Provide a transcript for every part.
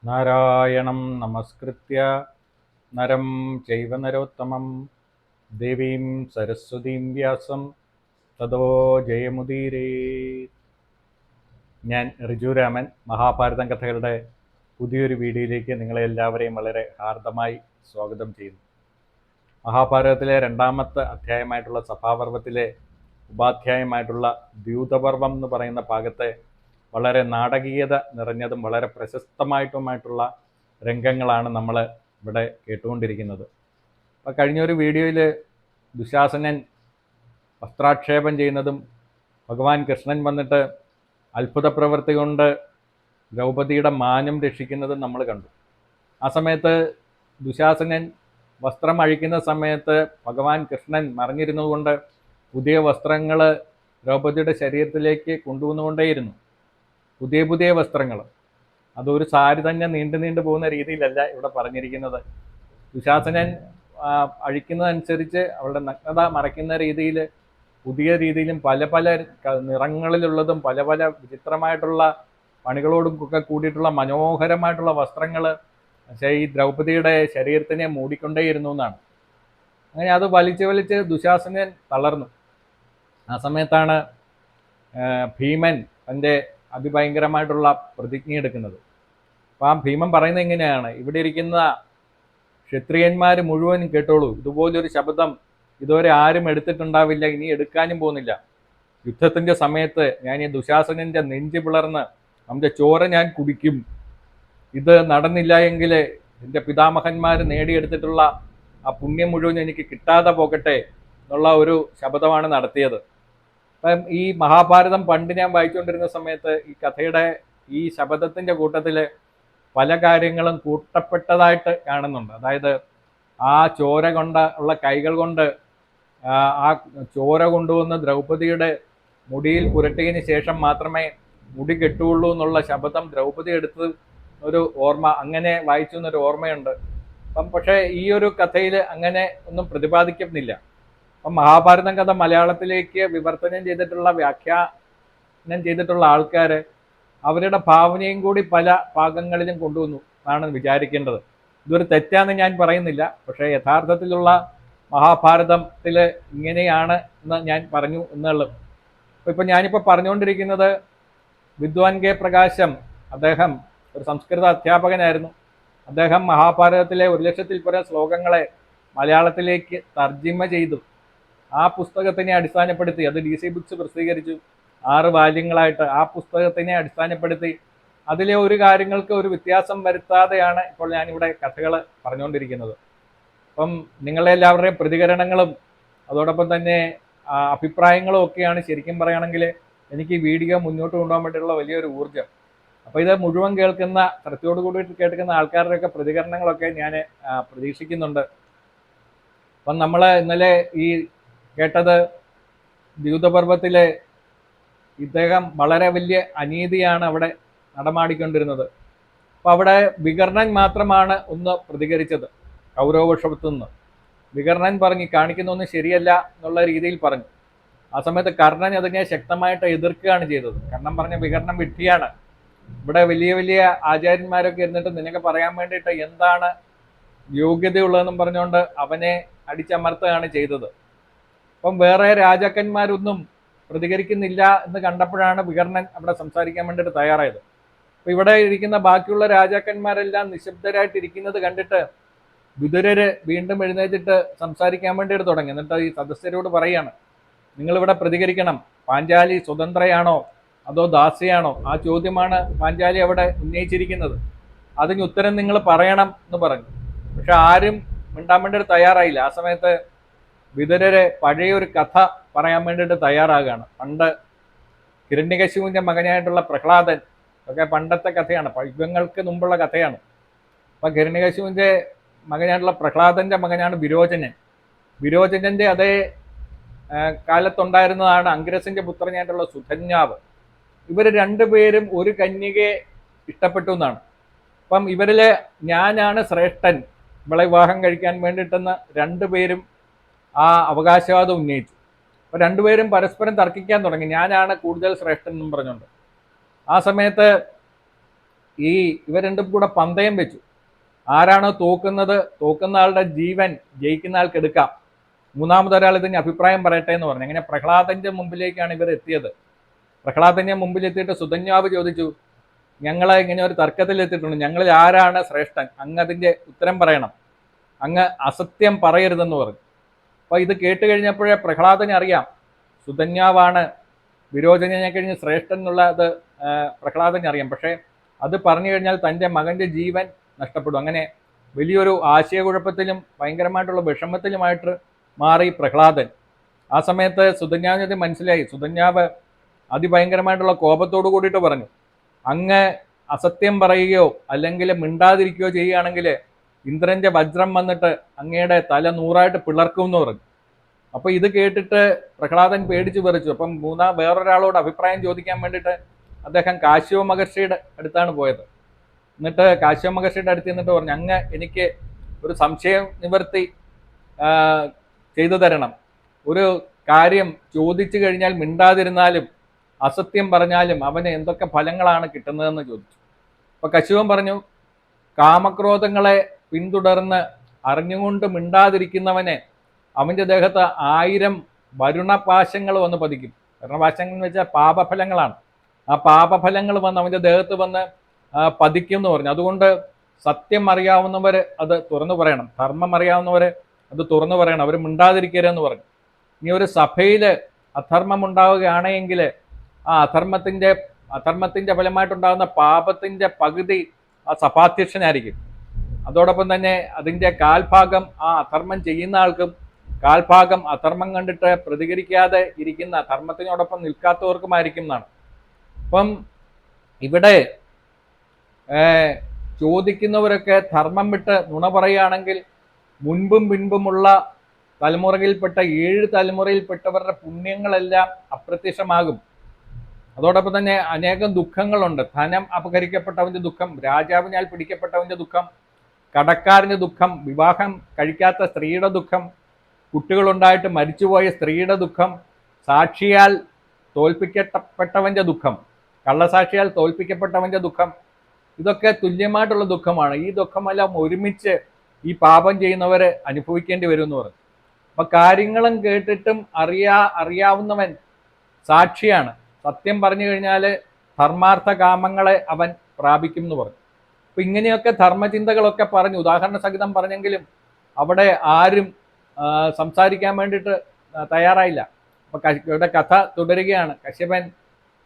നാരായണം നമസ്കൃത്യ നരം ചൈവ നരോത്തമം ദേവീം സരസ്വതീം വ്യാസം തതോ ജയമുദീരേ. ഞാൻ ഋജുരാമൻ. മഹാഭാരതം കഥകളുടെ പുതിയൊരു വീഡിയോയിലേക്ക് നിങ്ങളെ എല്ലാവരെയും വളരെ ഹാർദമായി സ്വാഗതം ചെയ്യുന്നു. മഹാഭാരതത്തിലെ രണ്ടാമത്തെ അധ്യായമായിട്ടുള്ള സഭാപർവത്തിലെ ഉപാധ്യായമായിട്ടുള്ള ദ്യൂതപർവം എന്ന് പറയുന്ന ഭാഗത്തെ വളരെ നാടകീയത നിറഞ്ഞതും വളരെ പ്രശസ്തമായിട്ടുമായിട്ടുള്ള രംഗങ്ങളാണ് നമ്മൾ ഇവിടെ കേട്ടുകൊണ്ടിരിക്കുന്നത്. അപ്പോൾ കഴിഞ്ഞൊരു വീഡിയോയിൽ ദുശാസനൻ വസ്ത്രാക്ഷേപം ചെയ്യുന്നതും ഭഗവാൻ കൃഷ്ണൻ വന്നിട്ട് അത്ഭുത പ്രവൃത്തി കൊണ്ട് ദ്രൗപദിയുടെ മാനം രക്ഷിക്കുന്നതും നമ്മൾ കണ്ടു. ആ സമയത്ത് ദുശാസനൻ വസ്ത്രം അഴിക്കുന്ന സമയത്ത് ഭഗവാൻ കൃഷ്ണൻ മറിഞ്ഞിരുന്നതുകൊണ്ട് പുതിയ വസ്ത്രങ്ങൾ ദ്രൗപദിയുടെ ശരീരത്തിലേക്ക് കൊണ്ടുവന്നുകൊണ്ടേയിരുന്നു. പുതിയ പുതിയ വസ്ത്രങ്ങൾ, അതൊരു സാരി തന്നെ നീണ്ടു പോകുന്ന രീതിയിലല്ല ഇവിടെ പറഞ്ഞിരിക്കുന്നത്. ദുശാസനൻ അഴിക്കുന്നതനുസരിച്ച് അവളുടെ നഗ്നത മറയ്ക്കുന്ന രീതിയിൽ പുതിയ രീതിയിലും പല പല നിറങ്ങളിലുള്ളതും പല പല വിചിത്രമായിട്ടുള്ള പണികളോടും ഒക്കെ കൂടിയിട്ടുള്ള മനോഹരമായിട്ടുള്ള വസ്ത്രങ്ങൾ ഈ ദ്രൗപദിയുടെ ശരീരത്തിനെ മൂടിക്കൊണ്ടേയിരുന്നു എന്നാണ്. അങ്ങനെ അത് വലിച്ച് ദുശാസനൻ തളർന്നു. ആ സമയത്താണ് ഭീമൻ തൻ്റെ അതിഭയങ്കരമായിട്ടുള്ള പ്രതിജ്ഞ എടുക്കുന്നത്. അപ്പം ആ ഭീമൻ പറയുന്നത് എങ്ങനെയാണ്, ഇവിടെ ഇരിക്കുന്ന ക്ഷത്രിയന്മാർ മുഴുവനും കേട്ടോളൂ, ഇതുപോലൊരു ശബ്ദം ഇതുവരെ ആരും എടുത്തിട്ടുണ്ടാവില്ല, ഇനി എടുക്കാനും പോകുന്നില്ല. യുദ്ധത്തിൻ്റെ സമയത്ത് ഞാൻ ഈ ദുശാസനൻ്റെ നെഞ്ച് പിളർന്ന് അവൻ്റെ ചോര ഞാൻ കുടിക്കും. ഇത് നടന്നില്ല എങ്കിൽ എൻ്റെ പിതാമഹന്മാർ നേടിയെടുത്തിട്ടുള്ള ആ പുണ്യം മുഴുവൻ എനിക്ക് കിട്ടാതെ പോകട്ടെ എന്നുള്ള ഒരു ശബ്ദമാണ് നടത്തിയത്. അപ്പം ഈ മഹാഭാരതം പണ്ട് ഞാൻ വായിച്ചുകൊണ്ടിരുന്ന സമയത്ത് ഈ കഥയുടെ ഈ ശബ്ദത്തിൻ്റെ കൂട്ടത്തിൽ പല കാര്യങ്ങളും കൂട്ടപ്പെട്ടതായിട്ട് കാണുന്നുണ്ട്. അതായത് ആ ചോര ഉള്ള കൈകൾ കൊണ്ട് ആ ചോര കൊണ്ടുവന്ന് ദ്രൗപദിയുടെ മുടിയിൽ പുരട്ടിയതിന് ശേഷം മാത്രമേ മുടി കെട്ടുകയുള്ളൂ എന്നുള്ള ശബ്ദം ദ്രൗപദി എടുത്ത് ഒരു ഓർമ്മ അങ്ങനെ വായിച്ചു എന്നൊരു ഓർമ്മയുണ്ട്. അപ്പം പക്ഷേ ഈ ഒരു കഥയിൽ അങ്ങനെ ഒന്നും പ്രതിപാദിക്കുന്നില്ല. അപ്പം മഹാഭാരതം കഥ മലയാളത്തിലേക്ക് വിവർത്തനം ചെയ്തിട്ടുള്ള വ്യാഖ്യാനം ചെയ്തിട്ടുള്ള ആൾക്കാർ അവരുടെ ഭാവനയും കൂടി പല ഭാഗങ്ങളിലും കൊണ്ടുവന്നു എന്നാണ് വിചാരിക്കേണ്ടത്. ഇതൊരു തെറ്റാന്ന് ഞാൻ പറയുന്നില്ല, പക്ഷേ യഥാർത്ഥത്തിലുള്ള മഹാഭാരതത്തിൽ ഇങ്ങനെയാണ് എന്ന് ഞാൻ പറഞ്ഞു എന്നുള്ളത്. ഇപ്പം ഞാനിപ്പോൾ പറഞ്ഞുകൊണ്ടിരിക്കുന്നത് വിദ്വാൻ കെ പ്രകാശം, അദ്ദേഹം ഒരു സംസ്കൃത അധ്യാപകനായിരുന്നു. അദ്ദേഹം മഹാഭാരതത്തിലെ 1,00,000-ൽ പരം ശ്ലോകങ്ങളെ മലയാളത്തിലേക്ക് തർജിമ ചെയ്തു. ആ പുസ്തകത്തിനെ അടിസ്ഥാനപ്പെടുത്തി അത് DC ബുക്സ് പ്രസിദ്ധീകരിച്ചു 6 വാല്യങ്ങളായിട്ട്. ആ പുസ്തകത്തിനെ അടിസ്ഥാനപ്പെടുത്തി അതിലെ ഒരു കാര്യങ്ങൾക്ക് ഒരു വ്യത്യാസം വരുത്താതെയാണ് ഇപ്പോൾ ഞാനിവിടെ കഥകൾ പറഞ്ഞുകൊണ്ടിരിക്കുന്നത്. അപ്പം നിങ്ങളുടെ എല്ലാവരുടെയും പ്രതികരണങ്ങളും അതോടൊപ്പം തന്നെ അഭിപ്രായങ്ങളും ഒക്കെയാണ് ശരിക്കും പറയുകയാണെങ്കിൽ എനിക്ക് ഈ വീഡിയോ മുന്നോട്ട് കൊണ്ടുപോകാൻ വേണ്ടിയിട്ടുള്ള വലിയൊരു ഊർജ്ജം. അപ്പോൾ ഇത് മുഴുവൻ കേൾക്കുന്ന ശ്രദ്ധയോട് കൂടിയിട്ട് കേൾക്കുന്ന ആൾക്കാരുടെയൊക്കെ പ്രതികരണങ്ങളൊക്കെ ഞാൻ പ്രതീക്ഷിക്കുന്നുണ്ട്. അപ്പം നമ്മൾ ഇന്നലെ ഈ കേട്ടത് ദ്യൂതപർവത്തിലെ ഇദ്ദേഹം വളരെ വലിയ അനീതിയാണ് അവിടെ നടമാടിക്കൊണ്ടിരുന്നത്. അപ്പോൾ അവിടെ വികർണൻ മാത്രമാണ് ഒന്ന് പ്രതികരിച്ചത് കൗരവപക്ഷത്തു നിന്ന്. വികർണൻ പറഞ്ഞു കാണിക്കുന്നൊന്നും ശരിയല്ല എന്നുള്ള രീതിയിൽ പറഞ്ഞു. ആ സമയത്ത് കർണൻ അതിനെ ശക്തമായിട്ട് എതിർക്കുകയാണ് ചെയ്തത്. കർണൻ പറഞ്ഞ വികർണൻ വിഡ്ഢിയാണ്, ഇവിടെ വലിയ വലിയ ആചാര്യന്മാരൊക്കെ ഇരുന്നിട്ട് നിനക്ക് പറയാൻ വേണ്ടിയിട്ട് എന്താണ് യോഗ്യതയുള്ളതെന്നും പറഞ്ഞുകൊണ്ട് അവനെ അടിച്ചമർത്തുകയാണ് ചെയ്തത്. അപ്പം വേറെ രാജാക്കന്മാരൊന്നും പ്രതികരിക്കുന്നില്ല എന്ന് കണ്ടപ്പോഴാണ് വികർണൻ അവിടെ സംസാരിക്കാൻ വേണ്ടിയിട്ട് തയ്യാറായത്. അപ്പോൾ ഇവിടെ ഇരിക്കുന്ന ബാക്കിയുള്ള രാജാക്കന്മാരെല്ലാം നിശബ്ദരായിട്ടിരിക്കുന്നത് കണ്ടിട്ട് വിതുരര് വീണ്ടും എഴുന്നേറ്റിട്ട് സംസാരിക്കാൻ വേണ്ടിയിട്ട് തുടങ്ങി. എന്നിട്ട് ഈ സദസ്യരോട് പറയാണ്, നിങ്ങളിവിടെ പ്രതികരിക്കണം. പാഞ്ചാലി സ്വതന്ത്രയാണോ അതോ ദാസിയാണോ? ആ ചോദ്യമാണ് പാഞ്ചാലി അവിടെ ഉന്നയിച്ചിരിക്കുന്നത്. അതിന് ഉത്തരം നിങ്ങൾ പറയണം എന്ന് പറഞ്ഞു. പക്ഷെ ആരും മിണ്ടാൻ വേണ്ടിയിട്ട് തയ്യാറായില്ല. ആ സമയത്ത് വിതുരര് പഴയൊരു കഥ പറയാൻ വേണ്ടിയിട്ട് തയ്യാറാകുകയാണ്. പണ്ട് ഹിരണ്യകശിപുവിൻ്റെ മകനായിട്ടുള്ള പ്രഹ്ലാദൻ, ഒക്കെ പണ്ടത്തെ കഥയാണ്, യുഗങ്ങൾക്ക് മുമ്പുള്ള കഥയാണ്. അപ്പം ഹിരണ്യകശിപുവിൻ്റെ മകനായിട്ടുള്ള പ്രഹ്ലാദൻ്റെ മകനാണ് വിരോചനൻ. വിരോചനൻ്റെ അതേ കാലത്തുണ്ടായിരുന്നതാണ് അംഗരസിൻ്റെ പുത്രനായിട്ടുള്ള സുധന്യാവ്. ഇവർ രണ്ടുപേരും ഒരു കന്യകയെ ഇഷ്ടപ്പെട്ടു എന്നാണ്. അപ്പം ഇവരിൽ ഞാനാണ് ശ്രേഷ്ഠൻ ഇവളെ വിവാഹം കഴിക്കാൻ വേണ്ടിയിട്ടെന്ന് രണ്ടുപേരും ആ അവകാശവാദം ഉന്നയിച്ചു. അപ്പോൾ രണ്ടുപേരും പരസ്പരം തർക്കിക്കാൻ തുടങ്ങി, ഞാനാണ് കൂടുതൽ ശ്രേഷ്ഠൻ എന്നും പറഞ്ഞുകൊണ്ട്. ആ സമയത്ത് ഈ ഇവർ രണ്ടും കൂടെ പന്തയം വെച്ചു. ആരാണോ തോക്കുന്നത്, തോക്കുന്ന ആളുടെ ജീവൻ ജയിക്കുന്ന ആൾക്ക് എടുക്കാം, മൂന്നാമതൊരാൾ ഇതിന് അഭിപ്രായം പറയട്ടെ എന്ന് പറഞ്ഞു. അങ്ങനെ പ്രഹ്ലാദന്റെ മുമ്പിലേക്കാണ് ഇവർ എത്തിയത്. പ്രഹ്ലാദന്റെ മുമ്പിൽ എത്തിയിട്ട് സുധന്യാവ് ചോദിച്ചു, ഞങ്ങളെ ഇങ്ങനെ ഒരു തർക്കത്തിൽ എത്തിയിട്ടുണ്ട്, ഞങ്ങളിൽ ആരാണ് ശ്രേഷ്ഠൻ, അങ്ങ് അതിൻ്റെ ഉത്തരം പറയണം, അങ്ങ് അസത്യം പറയരുതെന്ന് പറഞ്ഞു. അപ്പൊ ഇത് കേട്ട് കഴിഞ്ഞപ്പോഴേ പ്രഹ്ലാദനെ അറിയാം സുധന്യാവാണ് വിരോചനെ കഴിഞ്ഞ് ശ്രേഷ്ഠൻ എന്നുള്ളത് പ്രഹ്ലാദനെ അറിയാം. പക്ഷേ അത് പറഞ്ഞു കഴിഞ്ഞാൽ തൻ്റെ മകൻ്റെ ജീവൻ നഷ്ടപ്പെടും. അങ്ങനെ വലിയൊരു ആശയക്കുഴപ്പത്തിലും ഭയങ്കരമായിട്ടുള്ള വിഷമത്തിലുമായിട്ട് മാറി പ്രഹ്ലാദൻ. ആ സമയത്ത് സുധന്യാവിന് മനസ്സിലായി. സുധന്യാവ് അതിഭയങ്കരമായിട്ടുള്ള കോപത്തോടു കൂടിയിട്ട് പറഞ്ഞു, അങ്ങ് അസത്യം പറയുകയോ അല്ലെങ്കിൽ മിണ്ടാതിരിക്കുകയോ ചെയ്യുകയാണെങ്കിൽ ഇന്ദ്രന്റെ വജ്രം വന്നിട്ട് അങ്ങയുടെ തല 100 പിളർക്കും എന്ന് പറഞ്ഞു. അപ്പൊ ഇത് കേട്ടിട്ട് പ്രഹ്ലാദൻ പേടിച്ചു പറിച്ചു. അപ്പം വേറൊരാളോട് അഭിപ്രായം ചോദിക്കാൻ വേണ്ടിയിട്ട് അദ്ദേഹം കാശ്യപ മഹർഷിയുടെ അടുത്താണ് പോയത്. എന്നിട്ട് കാശ്യപ മഹർഷിയുടെ അടുത്ത് നിന്നിട്ട് പറഞ്ഞു, അങ്ങ് എനിക്ക് ഒരു സംശയം നിവർത്തി ചെയ്തു തരണം. ഒരു കാര്യം ചോദിച്ചു കഴിഞ്ഞാൽ മിണ്ടാതിരുന്നാലും അസത്യം പറഞ്ഞാലും അവന് എന്തൊക്കെ ഫലങ്ങളാണ് കിട്ടുന്നതെന്ന് ചോദിച്ചു. അപ്പൊ കശ്യപൻ പറഞ്ഞു, കാമക്രോധങ്ങളെ പിന്തുടർന്ന് അറിഞ്ഞുകൊണ്ട് മിണ്ടാതിരിക്കുന്നവനെ അവൻ്റെ ദേഹത്ത് 1000 വരുണപാശങ്ങൾ വന്ന് പതിക്കും. വരുണപാശങ്ങൾ എന്ന് വെച്ചാൽ പാപഫലങ്ങളാണ്. ആ പാപഫലങ്ങൾ വന്ന് അവൻ്റെ ദേഹത്ത് വന്ന് പതിക്കും എന്ന് പറഞ്ഞു. അതുകൊണ്ട് സത്യം അറിയാവുന്നവർ അത് തുറന്നു പറയണം, ധർമ്മം അറിയാവുന്നവർ അത് തുറന്നു പറയണം, അവർ മിണ്ടാതിരിക്കരുതെന്ന് പറഞ്ഞു. ഇനി ഒരു സഭയിൽ അധർമ്മം ഉണ്ടാവുകയാണെങ്കിൽ ആ അധർമ്മത്തിന്റെ ഫലമായിട്ടുണ്ടാകുന്ന പാപത്തിന്റെ പകുതി ആ സഭാധ്യക്ഷനായിരിക്കും. അതോടൊപ്പം തന്നെ അതിൻ്റെ കാൽഭാഗം ആ അധർമ്മം ചെയ്യുന്ന ആൾക്കും, കാൽഭാഗം അധർമ്മം കണ്ടിട്ട് പ്രതികരിക്കാതെ ഇരിക്കുന്ന ധർമ്മത്തിനോടൊപ്പം നിൽക്കാത്തവർക്കുമായിരിക്കും എന്നാണ്. അപ്പം ഇവിടെ ചോദിക്കുന്നവരൊക്കെ ധർമ്മം വിട്ട് നുണ പറയുകയാണെങ്കിൽ മുൻപും പിൻപുമുള്ള തലമുറയിൽപ്പെട്ട 7 തലമുറയിൽപ്പെട്ടവരുടെ പുണ്യങ്ങളെല്ലാം അപ്രത്യക്ഷമാകും. അതോടൊപ്പം തന്നെ അനേകം ദുഃഖങ്ങളുണ്ട്. ധനം അപഹരിക്കപ്പെട്ടവന്റെ ദുഃഖം, രാജാവിനാൽ പിടിക്കപ്പെട്ടവന്റെ ദുഃഖം, കടക്കാരൻ്റെ ദുഃഖം, വിവാഹം കഴിക്കാത്ത സ്ത്രീയുടെ ദുഃഖം, കുട്ടികളുണ്ടായിട്ട് മരിച്ചുപോയ സ്ത്രീയുടെ ദുഃഖം, സാക്ഷിയാൽ തോൽപ്പിക്കപ്പെട്ടവന്റെ ദുഃഖം, കള്ളസാക്ഷിയാൽ തോൽപ്പിക്കപ്പെട്ടവന്റെ ദുഃഖം, ഇതൊക്കെ തുല്യമായിട്ടുള്ള ദുഃഖമാണ്. ഈ ദുഃഖമെല്ലാം ഒരുമിച്ച് ഈ പാപം ചെയ്യുന്നവരെ അനുഭവിക്കേണ്ടി വരും എന്ന് പറഞ്ഞു. അപ്പൊ കാര്യങ്ങളും കേട്ടിട്ടും അറിയാവുന്നവൻ സാക്ഷിയാണ്. സത്യം പറഞ്ഞു കഴിഞ്ഞാൽ ധർമാർത്ഥ കാമങ്ങളെ അവൻ പ്രാപിക്കും എന്ന് പറഞ്ഞു. അപ്പൊ ഇങ്ങനെയൊക്കെ ധർമ്മചിന്തകളൊക്കെ പറഞ്ഞു, ഉദാഹരണ സഹിതം പറഞ്ഞെങ്കിലും അവിടെ ആരും സംസാരിക്കാൻ വേണ്ടിയിട്ട് തയ്യാറായില്ല. അപ്പൊ ഇവിടെ കഥ തുടരുകയാണ്. കശ്യപൻ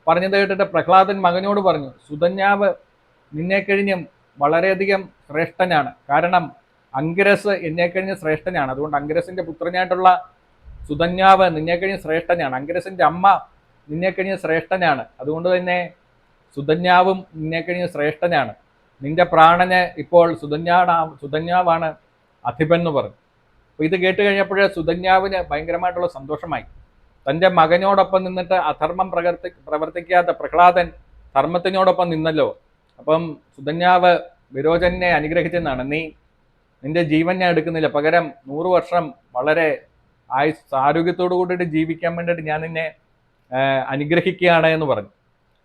പറഞ്ഞത് കേട്ടിട്ട് പ്രഹ്ലാദൻ മകനോട് പറഞ്ഞു, സുധന്യാവ് നിന്നെ കഴിഞ്ഞും വളരെയധികം ശ്രേഷ്ഠനാണ്. കാരണം അങ്കിരസ് എന്നെ കഴിഞ്ഞ് ശ്രേഷ്ഠനാണ്. അതുകൊണ്ട് അങ്കിരസിന്റെ പുത്രനായിട്ടുള്ള സുധന്യാവ് നിന്നെ കഴിഞ്ഞ് ശ്രേഷ്ഠനാണ്. അങ്കിരസിന്റെ അമ്മ നിന്നെ കഴിഞ്ഞ് ശ്രേഷ്ഠനാണ്. അതുകൊണ്ട് തന്നെ സുധന്യാവും നിന്നെ കഴിഞ്ഞ് ശ്രേഷ്ഠനാണ്. നിന്റെ പ്രാണന് ഇപ്പോൾ സുധന്യാവാണ് അധിപൻ എന്ന് പറഞ്ഞു. അപ്പൊ ഇത് കേട്ട് കഴിഞ്ഞപ്പോഴേ സുധന്യാവിന് ഭയങ്കരമായിട്ടുള്ള സന്തോഷമായി. തൻ്റെ മകനോടൊപ്പം നിന്നിട്ട് അധർമ്മം പ്രവർത്തിക്കാത്ത പ്രഹ്ലാദൻ ധർമ്മത്തിനോടൊപ്പം നിന്നല്ലോ. അപ്പം സുധന്യാവ് വിരോചനെ അനുഗ്രഹിച്ചെന്നാണ്, നിന്റെ ജീവൻ ഞാൻ എടുക്കുന്നില്ല, പകരം 100 വർഷം വളരെ ആരോഗ്യത്തോടു കൂടിയിട്ട് ജീവിക്കാൻ വേണ്ടിയിട്ട് ഞാൻ നിന്നെ അനുഗ്രഹിക്കുകയാണ് എന്ന് പറഞ്ഞു.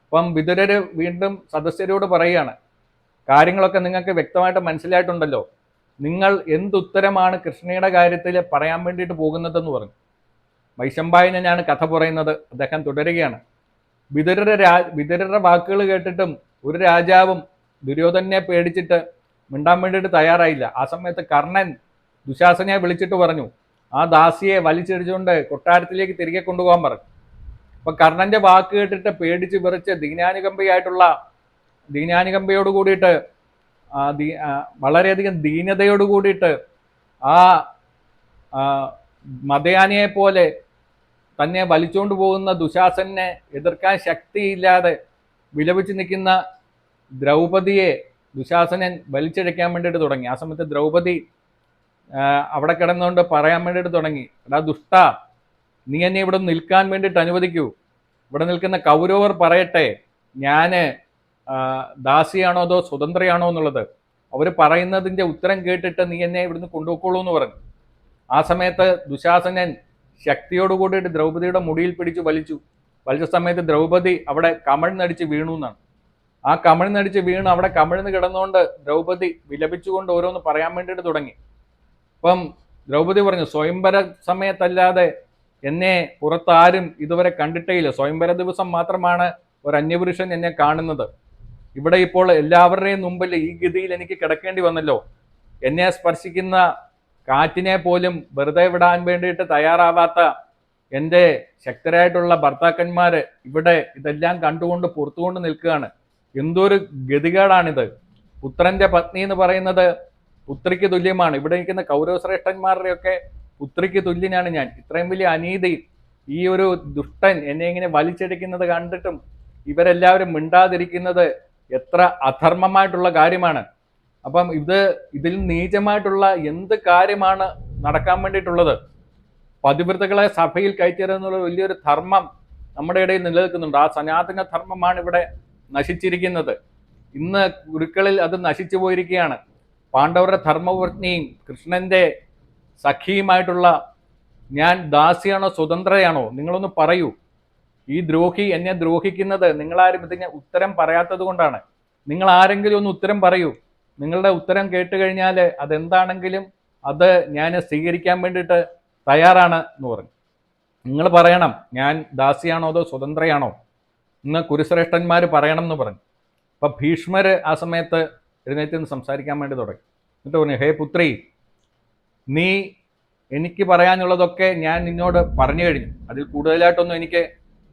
അപ്പം വിതുരര് വീണ്ടും സദസ്യരോട് പറയുകയാണ്, കാര്യങ്ങളൊക്കെ നിങ്ങൾക്ക് വ്യക്തമായിട്ട് മനസ്സിലായിട്ടുണ്ടല്ലോ, നിങ്ങൾ എന്തുത്തരമാണ് കൃഷ്ണയുടെ കാര്യത്തിൽ പറയാൻ വേണ്ടിയിട്ട് പോകുന്നതെന്ന് പറഞ്ഞു. വൈശമ്പായനാണ് കഥ പറയുന്നത്. അദ്ദേഹം തുടരുകയാണ്, വിതുരരുടെ വാക്കുകൾ കേട്ടിട്ടും ഒരു രാജാവും ദുര്യോധനെ പേടിച്ചിട്ട് മിണ്ടാൻ വേണ്ടിയിട്ട് തയ്യാറായില്ല. ആ സമയത്ത് കർണൻ ദുശാസനെ വിളിച്ചിട്ട് പറഞ്ഞു, ആ ദാസിയെ വലിച്ചിടിച്ചുകൊണ്ട് കൊട്ടാരത്തിലേക്ക് തിരികെ കൊണ്ടുപോകാൻ പറഞ്ഞു. അപ്പൊ കർണന്റെ വാക്ക് കേട്ടിട്ട് പേടിച്ച് വിറച്ച് ദീനാനുകമ്പയോട് കൂടിയിട്ട് വളരെയധികം ദീനതയോട് കൂടിയിട്ട് ആ മതയാനിയെ പോലെ തന്നെ വലിച്ചുകൊണ്ട് പോകുന്ന ദുശാസനെ എതിർക്കാൻ ശക്തിയില്ലാതെ വിലപിച്ച് നിൽക്കുന്ന ദ്രൗപദിയെ ദുശാസനൻ വലിച്ചിഴയ്ക്കാൻ വേണ്ടിയിട്ട് തുടങ്ങി. ആ സമയത്ത് ദ്രൗപദി അവിടെ കിടന്നുകൊണ്ട് പറയാൻ വേണ്ടിയിട്ട് തുടങ്ങി, എടാ ദുഷ്ട, നീ എന്നെ ഇവിടെ നിൽക്കാൻ വേണ്ടിയിട്ട് അനുവദിക്കൂ, ഇവിടെ നിൽക്കുന്ന കൗരവർ പറയട്ടെ ഞാൻ ദാസിയാണോ അതോ സ്വതന്ത്രയാണോ എന്നുള്ളത്, അവർ പറയുന്നതിൻ്റെ ഉത്തരം കേട്ടിട്ട് നീ എന്നെ ഇവിടുന്ന് കൊണ്ടുപോയിക്കോളൂ എന്ന് പറഞ്ഞു. ആ സമയത്ത് ദുശാസനൻ ശക്തിയോട് കൂടിയിട്ട് ദ്രൗപദിയുടെ മുടിയിൽ പിടിച്ച് വലിച്ച സമയത്ത് ദ്രൗപദി അവിടെ കമഴ്ന്നടിച്ച് വീണു എന്നാണ്. ആ കമിഴ്ന്നടിച്ച് വീണ് അവിടെ കമിഴ്ന്ന് കിടന്നുകൊണ്ട് ദ്രൗപദി വിലപിച്ചുകൊണ്ട് ഓരോന്ന് പറയാൻ വേണ്ടിയിട്ട് തുടങ്ങി. അപ്പം ദ്രൗപദി പറഞ്ഞു, സ്വയംവര സമയത്തല്ലാതെ എന്നെ പുറത്താരും ഇതുവരെ കണ്ടിട്ടേയില്ല. സ്വയംവര ദിവസം മാത്രമാണ് ഒരു അന്യപുരുഷൻ എന്നെ കാണുന്നത്. ഇവിടെ ഇപ്പോൾ എല്ലാവരുടെയും മുമ്പിൽ ഈ ഗതിയിൽ എനിക്ക് കിടക്കേണ്ടി വന്നല്ലോ. എന്നെ സ്പർശിക്കുന്ന കാറ്റിനെ പോലും വെറുതെ വിടാൻ വേണ്ടിയിട്ട് തയ്യാറാവാത്ത എൻ്റെ ശക്തരായിട്ടുള്ള ഭർത്താക്കന്മാര് ഇവിടെ ഇതെല്ലാം കണ്ടുകൊണ്ട് പുറത്തുകൊണ്ട് നിൽക്കുകയാണ്. എന്തൊരു ഗതികേടാണിത്. പുത്രന്റെ പത്നി എന്ന് പറയുന്നത് പുത്രിക്ക് തുല്യമാണ്. ഇവിടെ നിൽക്കുന്ന കൗരവശ്രേഷ്ഠന്മാരുടെയൊക്കെ പുത്രിക്ക് തുല്യനാണ് ഞാൻ. ഇത്രയും വലിയ അനീതി ഈ ഒരു ദുഷ്ടൻ എന്നെ ഇങ്ങനെ വലിച്ചെടുക്കുന്നത് കണ്ടിട്ടും ഇവരെല്ലാവരും മിണ്ടാതിരിക്കുന്നത് എത്ര അധർമ്മമായിട്ടുള്ള കാര്യമാണ്. അപ്പം ഇതിൽ നീചമായിട്ടുള്ള എന്ത് കാര്യമാണ് നടക്കാൻ വേണ്ടിയിട്ടുള്ളത്? പതിവ്രതകളെ സഭയിൽ കയറ്റിയതെന്നുള്ള വലിയൊരു ധർമ്മം നമ്മുടെ ഇടയിൽ നിലനിൽക്കുന്നുണ്ട്. ആ സനാതന ധർമ്മമാണ് ഇവിടെ നശിച്ചിരിക്കുന്നത്. ഇന്ന് ഗുരുക്കളിൽ അത് നശിച്ചു പോയിരിക്കുകയാണ്. പാണ്ഡവരുടെ ധർമ്മപത്നിയും കൃഷ്ണന്റെ സഖിയുമായിട്ടുള്ള ഞാൻ ദാസിയാണോ സ്വതന്ത്രയാണോ? നിങ്ങളൊന്ന് പറയൂ. ഈ ദ്രോഹി എന്നെ ദ്രോഹിക്കുന്നത് നിങ്ങളാരും ഇതിന് ഉത്തരം പറയാത്തത് കൊണ്ടാണ്. നിങ്ങൾ ആരെങ്കിലും ഒന്ന് ഉത്തരം പറയൂ. നിങ്ങളുടെ ഉത്തരം കേട്ട് കഴിഞ്ഞാൽ അതെന്താണെങ്കിലും അത് ഞാൻ സ്വീകരിക്കാൻ വേണ്ടിയിട്ട് തയ്യാറാണ് എന്ന് പറഞ്ഞു. നിങ്ങൾ പറയണം, ഞാൻ ദാസിയാണോ അതോ സ്വതന്ത്രയാണോ? ഇന്ന് കുരുശ്രേഷ്ഠന്മാർ പറയണം എന്ന് പറഞ്ഞു. അപ്പൊ ഭീഷ്മര് ആ സമയത്ത് എഴുന്നേറ്റ് നിന്ന് സംസാരിക്കാൻ വേണ്ടി തുടങ്ങി. എന്നിട്ട് പറഞ്ഞു, ഹേ പുത്രി, നീ എനിക്ക് പറയാനുള്ളതൊക്കെ ഞാൻ നിന്നോട് പറഞ്ഞു കഴിഞ്ഞു. അതിൽ കൂടുതലായിട്ടൊന്നും എനിക്ക്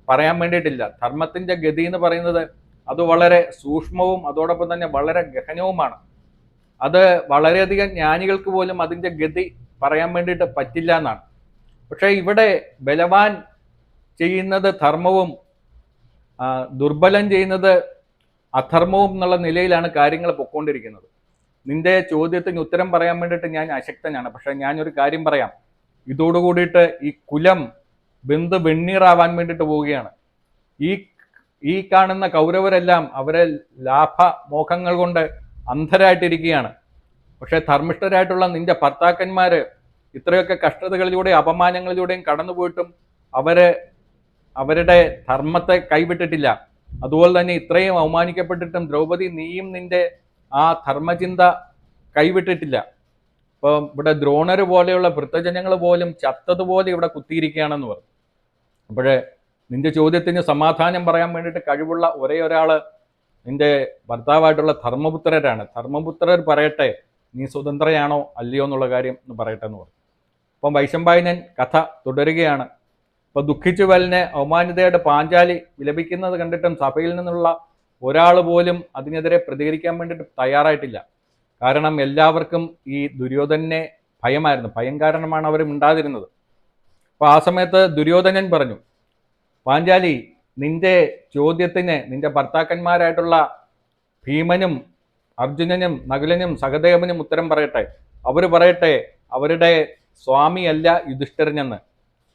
പറയാൻ വേണ്ടിയിട്ടില്ല. ധർമ്മത്തിന്റെ ഗതി എന്ന് പറയുന്നത് അത് വളരെ സൂക്ഷ്മവും അതോടൊപ്പം തന്നെ വളരെ ഗഹനവുമാണ്. അത് വളരെയധികം ജ്ഞാനികൾക്ക് പോലും അതിൻ്റെ ഗതി പറയാൻ വേണ്ടിയിട്ട് പറ്റില്ല എന്നാണ്. പക്ഷേ ഇവിടെ ബലവാൻ ചെയ്യുന്നത് ധർമ്മവും ദുർബലൻ ചെയ്യുന്നത് അധർമ്മവും എന്നുള്ള നിലയിലാണ് കാര്യങ്ങൾ പൊക്കോണ്ടിരിക്കുന്നത്. നിന്റെ ചോദ്യത്തിന് ഉത്തരം പറയാൻ വേണ്ടിയിട്ട് ഞാൻ അശക്തനാണ്. പക്ഷെ ഞാനൊരു കാര്യം പറയാം. ഇതോടുകൂടിയിട്ട് ഈ കുലം ബന്ധു വെണ്ണീറാവാൻ വേണ്ടിയിട്ട് പോവുകയാണ്. ഈ കാണുന്ന കൗരവരെല്ലാം അവരെ ലാഭമോഹങ്ങൾ കൊണ്ട് അന്ധരായിട്ടിരിക്കുകയാണ്. പക്ഷെ ധർമ്മിഷ്ഠരായിട്ടുള്ള നിന്റെ ഭർത്താക്കന്മാര് ഇത്രയൊക്കെ കഷ്ടതകളിലൂടെയും അപമാനങ്ങളിലൂടെയും കടന്നുപോയിട്ടും അവരുടെ ധർമ്മത്തെ കൈവിട്ടിട്ടില്ല. അതുപോലെ തന്നെ ഇത്രയും അവമാനിക്കപ്പെട്ടിട്ടും ദ്രൗപദി, നീയും നിന്റെ ആ ധർമ്മചിന്ത കൈവിട്ടിട്ടില്ല. ഇപ്പം ഇവിടെ ദ്രോണര് പോലെയുള്ള വൃത്തജനങ്ങൾ പോലും ചത്തതുപോലെ ഇവിടെ കുത്തിയിരിക്കുകയാണെന്ന് പറഞ്ഞു. അപ്പോഴേ നിന്റെ ചോദ്യത്തിന് സമാധാനം പറയാൻ വേണ്ടിയിട്ട് കഴിവുള്ള ഒരേ ഒരാള് നിന്റെ ഭർത്താവായിട്ടുള്ള ധർമ്മപുത്രരാണ്. ധർമ്മപുത്രർ പറയട്ടെ, നീ സ്വതന്ത്രയാണോ അല്ലയോ എന്നുള്ള കാര്യം എന്ന് പറയട്ടെ എന്ന് പറഞ്ഞു. അപ്പം വൈശമ്പായനൻ കഥ തുടരുകയാണ്. അപ്പൊ ദുഃഖിച്ചു വലനെ അവമാനിതയുടെ പാഞ്ചാലി വിലപിക്കുന്നത് കണ്ടിട്ടും സഭയിൽ നിന്നുള്ള ഒരാൾ പോലും അതിനെതിരെ പ്രതികരിക്കാൻ വേണ്ടിയിട്ട് തയ്യാറായിട്ടില്ല. കാരണം എല്ലാവർക്കും ഈ ദുര്യോധനെ ഭയമായിരുന്നു. ഭയം കാരണമാണ് അവർ മിണ്ടാതിരുന്നത്. അപ്പൊ ആ സമയത്ത് ദുര്യോധനൻ പറഞ്ഞു, പാഞ്ചാലി, നിന്റെ ചോദ്യത്തിന് നിന്റെ ഭർത്താക്കന്മാരായിട്ടുള്ള ഭീമനും അർജുനനും നകുലനും സഹദേവനും ഉത്തരം പറയട്ടെ. അവർ പറയട്ടെ അവരുടെ സ്വാമിയല്ല യുധിഷ്ഠിരനെന്ന്.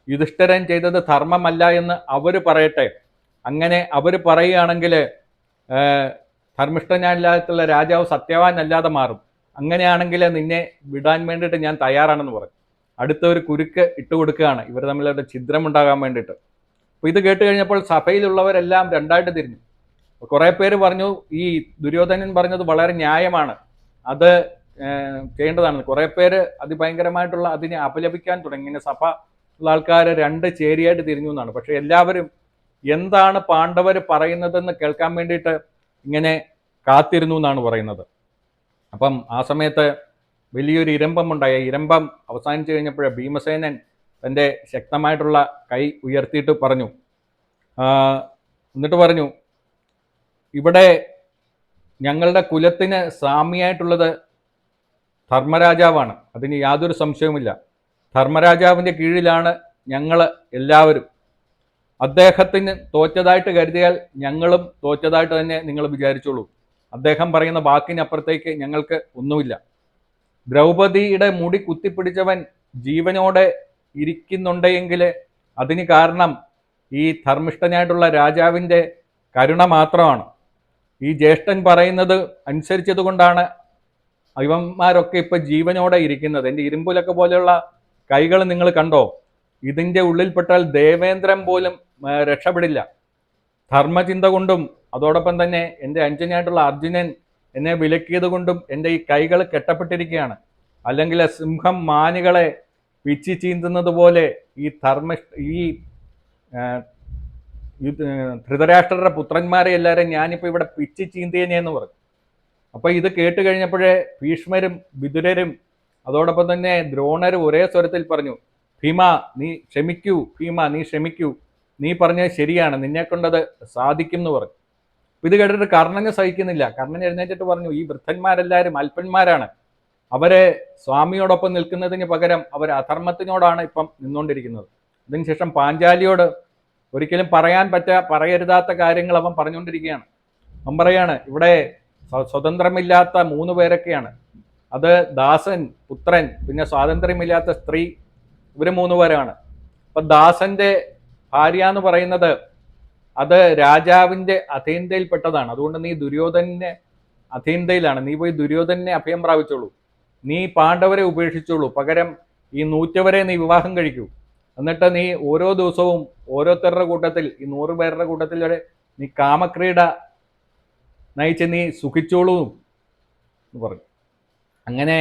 യുധിഷ്ഠിരൻ ചെയ്തത് ധർമ്മമല്ല എന്ന് അവർ പറയട്ടെ. അങ്ങനെ അവർ പറയുകയാണെങ്കിൽ ധർമ്മിഷ്ഠനല്ലാത്തുള്ള രാജാവ് സത്യവാനല്ലാതെ മാറും. അങ്ങനെയാണെങ്കിൽ നിന്നെ വിടാൻ വേണ്ടിയിട്ട് ഞാൻ തയ്യാറാണെന്ന് പറഞ്ഞു. അടുത്ത ഒരു കുരുക്ക് ഇട്ടുകൊടുക്കുകയാണ് ഇവർ തമ്മിലൊരു ഛിദ്രമുണ്ടാകാൻ വേണ്ടിയിട്ട്. അപ്പോൾ ഇത് കേട്ട് കഴിഞ്ഞപ്പോൾ സഭയിലുള്ളവരെല്ലാം രണ്ടായിട്ട് തിരിഞ്ഞു. കുറെ പേര് പറഞ്ഞു ഈ ദുര്യോധനൻ പറഞ്ഞത് വളരെ ന്യായമാണ്, അത് ചെയ്യേണ്ടതാണ്. കുറെ പേര് അതിഭയങ്കരമായിട്ടുള്ള അതിനെ അപലപിക്കാൻ തുടങ്ങി. ഇങ്ങനെ സഭ ഉള്ള ആൾക്കാർ രണ്ട് ചേരിയായിട്ട് തിരിഞ്ഞു എന്നാണ്. പക്ഷെ എല്ലാവരും എന്താണ് പാണ്ഡവർ പറയുന്നതെന്ന് കേൾക്കാൻ വേണ്ടിയിട്ട് ഇങ്ങനെ കാത്തിരുന്നു എന്നാണ് പറയുന്നത്. അപ്പം ആ സമയത്ത് വലിയൊരു ഇരമ്പം ഉണ്ടായി. ഇരമ്പം അവസാനിച്ചു കഴിഞ്ഞപ്പോൾ ഭീമസേനൻ തൻ്റെ ശക്തമായിട്ടുള്ള കൈ ഉയർത്തിയിട്ട് പറഞ്ഞു, എന്നിട്ട് പറഞ്ഞു, ഇവിടെ ഞങ്ങളുടെ കുലത്തിന് സാമ്യമായിട്ടുള്ളത് ധർമ്മരാജാവാണ്, അതിന് യാതൊരു സംശയവുമില്ല. ധർമ്മരാജാവിൻ്റെ കീഴിലാണ് ഞങ്ങൾ എല്ലാവരും. അദ്ദേഹത്തിന് തോറ്റതായിട്ട് കരുതിയാൽ ഞങ്ങളും തോറ്റതായിട്ട് തന്നെ നിങ്ങൾ വിചാരിച്ചോളൂ. അദ്ദേഹം പറയുന്ന വാക്കിനപ്പുറത്തേക്ക് ഞങ്ങൾക്ക് ഒന്നുമില്ല. ദ്രൗപദിയുടെ മുടി കുത്തിപ്പിടിച്ചവൻ ജീവനോടെ ഇരിക്കുന്നുണ്ടെങ്കിൽ അതിന് കാരണം ഈ ധർമ്മിഷ്ഠനായിട്ടുള്ള രാജാവിൻ്റെ കരുണ മാത്രമാണ്. ഈ ജ്യേഷ്ഠൻ പറയുന്നത് അനുസരിച്ചത് കൊണ്ടാണ് ഇവന്മാരൊക്കെ ഇപ്പൊ ജീവനോടെ ഇരിക്കുന്നത്. എൻ്റെ ഇരുമ്പുലൊക്കെ പോലെയുള്ള കൈകൾ നിങ്ങൾ കണ്ടോ? ഇതിൻ്റെ ഉള്ളിൽപ്പെട്ടാൽ ദേവേന്ദ്രൻ പോലും രക്ഷപ്പെടില്ല. ധർമ്മചിന്ത കൊണ്ടും അതോടൊപ്പം തന്നെ എൻ്റെ അനുജനായിട്ടുള്ള അർജുനൻ എന്നെ വിലക്കിയത് കൊണ്ടും എൻ്റെ ഈ കൈകൾ കെട്ടപ്പെട്ടിരിക്കുകയാണ്. അല്ലെങ്കിൽ സിംഹം മാനുകളെ പിച്ചി ചീന്തുന്നത് പോലെ ഈ ധൃതരാഷ്ട്രരുടെ പുത്രന്മാരെ എല്ലാവരും ഞാനിപ്പോൾ ഇവിടെ പിച്ചി ചീന്തിയനെന്ന് പറഞ്ഞു. അപ്പോൾ ഇത് കേട്ട് കഴിഞ്ഞപ്പോഴേ ഭീഷ്മരും വിതുരരും അതോടൊപ്പം തന്നെ ദ്രോണരും ഒരേ സ്വരത്തിൽ പറഞ്ഞു, ഭീമ നീ ക്ഷമിക്കൂ, ഭീമ നീ ക്ഷമിക്കൂ, നീ പറഞ്ഞത് ശരിയാണ്, നിന്നെ കൊണ്ടത് സാധിക്കും എന്ന് പറഞ്ഞു. ഇത് കേട്ടിട്ട് കർണന് സഹിക്കുന്നില്ല. കർണൻ എഴുന്നേറ്റിട്ട് പറഞ്ഞു, ഈ വൃദ്ധന്മാരെല്ലാവരും അല്പന്മാരാണ്, അവരെ സ്വാമിയോടൊപ്പം നിൽക്കുന്നതിന് പകരം അവർ അധർമ്മത്തിനോടാണ് ഇപ്പം നിന്നുകൊണ്ടിരിക്കുന്നത്. ഇതിനുശേഷം പാഞ്ചാലിയോട് ഒരിക്കലും പറയരുതാത്ത കാര്യങ്ങൾ അവൻ പറഞ്ഞുകൊണ്ടിരിക്കുകയാണ്. അവൻ പറയാണ്, ഇവിടെ സ്വതന്ത്രമില്ലാത്ത 3 പേരൊക്കെയാണ്. അത് ദാസൻ, പുത്രൻ, പിന്നെ സ്വാതന്ത്ര്യമില്ലാത്ത സ്ത്രീ, ഇവർ 3 പേരാണ്. അപ്പൊ ദാസന്റെ ഭാര്യ എന്ന് പറയുന്നത് അത് രാജാവിന്റെ അധീനതയിൽപ്പെട്ടതാണ്. അതുകൊണ്ട് നീ ദുര്യോധനെ അധീനതയിലാണ്, നീ പോയി ദുര്യോധനെ അഭയം പ്രാപിച്ചോളൂ, നീ പാണ്ഡവരെ ഉപേക്ഷിച്ചോളൂ, പകരം ഈ 100 നീ വിവാഹം കഴിക്കൂ, എന്നിട്ട് നീ ഓരോ ദിവസവും ഓരോരുത്തരുടെ കൂട്ടത്തിൽ, ഈ 100 പേരുടെ കൂട്ടത്തിൽ നീ കാമക്രീഡ നയിച്ച് നീ സുഖിച്ചോളൂ എന്ന് പറഞ്ഞു. അങ്ങനെ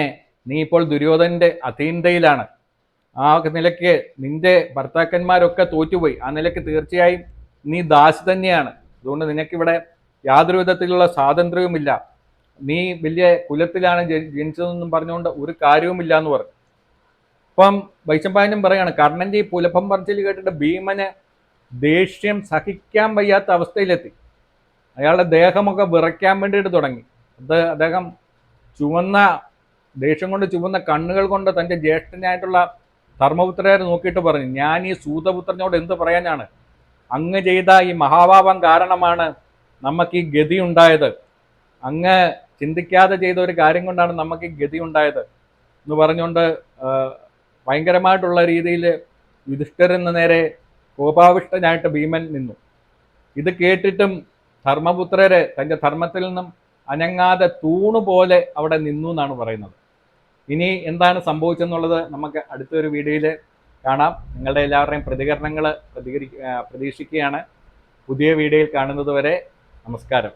നീ ഇപ്പോൾ ദുര്യോധനന്റെ അധീനതയിലാണ്. ആ നിലയ്ക്ക് നിന്റെ ഭർത്താക്കന്മാരൊക്കെ തോറ്റുപോയി. ആ നിലയ്ക്ക് തീർച്ചയായും നീ ദാസി തന്നെയാണ്. അതുകൊണ്ട് നിനക്കിവിടെ യാതൊരു വിധത്തിലുള്ള സ്വാതന്ത്ര്യവുമില്ല, നീ വലിയ കുലത്തിലാണ് ജനിച്ചതെന്നും പറഞ്ഞുകൊണ്ട് ഒരു കാര്യവുമില്ല എന്ന് പറഞ്ഞു. അപ്പം വൈശമ്പായനും പറയാണ്, കർണന്റെ ഈ പുലഭം പറച്ചിൽ കേട്ടിട്ട് ഭീമന് ദേഷ്യം സഹിക്കാൻ വയ്യാത്ത അവസ്ഥയിലെത്തി. അയാളുടെ ദേഹമൊക്കെ വിറയ്ക്കാൻ വേണ്ടിയിട്ട് തുടങ്ങി. അദ്ദേഹം ദേഷ്യം കൊണ്ട് ചുവന്ന കണ്ണുകൾ കൊണ്ട് തൻ്റെ ജ്യേഷ്ഠനായിട്ടുള്ള ധർമ്മപുത്രരെ നോക്കിയിട്ട് പറഞ്ഞു, ഞാൻ ഈ സൂതപുത്രനോട് എന്ത് പറയാനാണ്? അങ്ങ് ചെയ്ത ഈ മഹാപാപം കാരണമാണ് നമുക്ക് ഈ ഗതി ഉണ്ടായത്. അങ്ങ് ചിന്തിക്കാതെ ചെയ്ത ഒരു കാര്യം കൊണ്ടാണ് നമുക്ക് ഈ ഗതി ഉണ്ടായത് എന്ന് പറഞ്ഞുകൊണ്ട് ഭയങ്കരമായിട്ടുള്ള രീതിയിൽ യുധിഷ്ഠിരന് നേരെ കോപാവിഷ്ടനായിട്ട് ഭീമൻ നിന്നു. ഇത് കേട്ടിട്ടും ധർമ്മപുത്രര് തൻ്റെ ധർമ്മത്തിൽ നിന്നും അനങ്ങാതെ തൂണുപോലെ അവിടെ നിന്നു എന്നാണ് പറയുന്നത്. ഇനി എന്താണ് സംഭവിച്ചെന്നുള്ളത് നമുക്ക് അടുത്തൊരു വീഡിയോയിൽ കാണാം. നിങ്ങളുടെ എല്ലാവരുടെയും പ്രതികരണങ്ങൾ പ്രതീക്ഷിക്കുകയാണ്. പുതിയ വീഡിയോയിൽ കാണുന്നത് വരെ നമസ്കാരം.